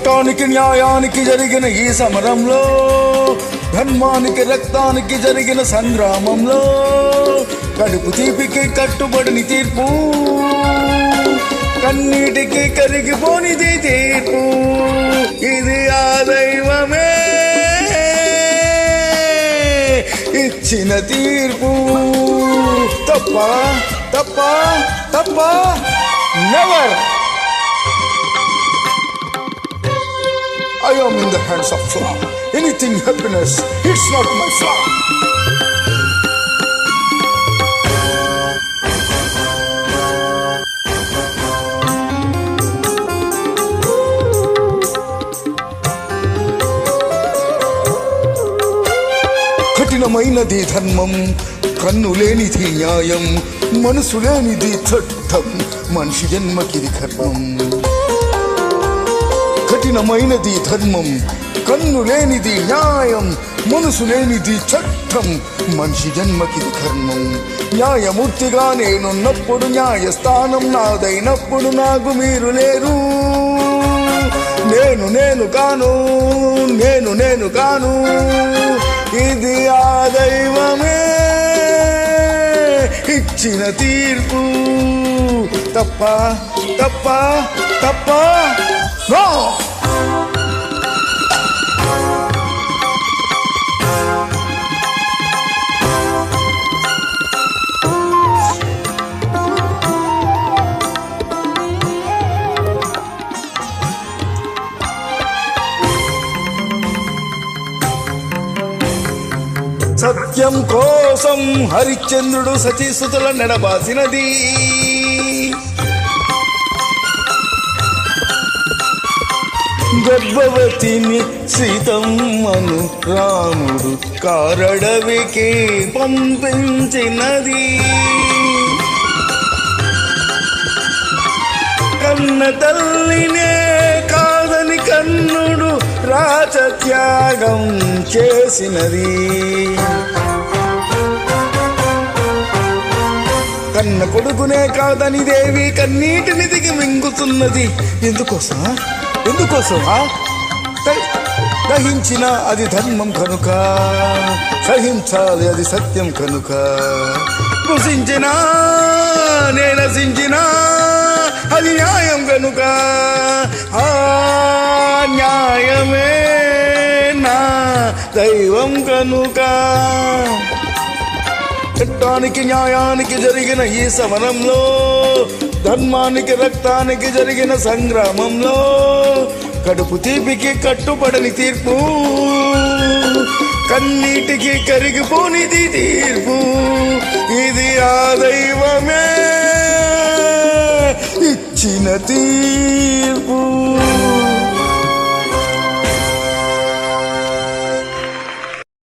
చట్టానికి న్యాయానికి జరిగిన ఈ సమరంలో, ధర్మానికి రక్తానికి జరిగిన సంగ్రామంలో, కడుపు తీపికి కట్టుబడిని తీర్పు, కన్నీటికి కరిగిపోనిది తీర్పు. ఇది ఆ దైవమే ఇచ్చిన తీర్పు. తప్ప తప్ప తప్ప never. I am in the hands of flaw. Anything happiness, it's not my flaw. కఠినమైనది ధర్మం, కన్ను లేనిది న్యాయం, మనసు లేనిది చట్టం, మనిషి జన్మకిది కర్మం. కఠినమైనది ధర్మం, కన్ను లేనిది న్యాయం, మనసు లేనిది చట్టం, మనిషి జన్మకిది కర్మం. న్యాయమూర్తిగా నేనున్నప్పుడు, న్యాయస్థానం నాదైనప్పుడు నాకు మీరు లేరు. నేను కాను, నేను కాను. ఇది ఆ దైవమే ఇచ్చిన తీర్పు. తప్ప తప్ప తప్ప నో. సత్యం కోసం హరిశ్చంద్రుడు సతీసుతుల నడబాసినది. గర్భవతిని సీతమ్మను రాముడు కారడవికి పంపించినది. కన్న తల్లినే కాదని కన్నుడు రాజత్యాగం చేసినది. కన్న కొడుకునే కాదని దేవి కన్నీటిని దిగి మింగుతున్నది. ఎందుకోసమా? దహించిన అది ధర్మం కనుక, సహించాలి అది సత్యం కనుక. కృషించినా నశించినా అది న్యాయం కనుక. ఆ న్యాయమే నా దైవం కనుక. చట్టానికి న్యాయానికి జరిగిన ఈ సమరంలో, ధర్మానికి రక్తానికి జరిగిన సంగ్రామంలో, కడుపు తీపికి కట్టుబడని తీర్పు, కన్నీటికి కరిగిపోనిది తీర్పు. ఇది ఆ దైవమే ఇచ్చిన తీర్పు.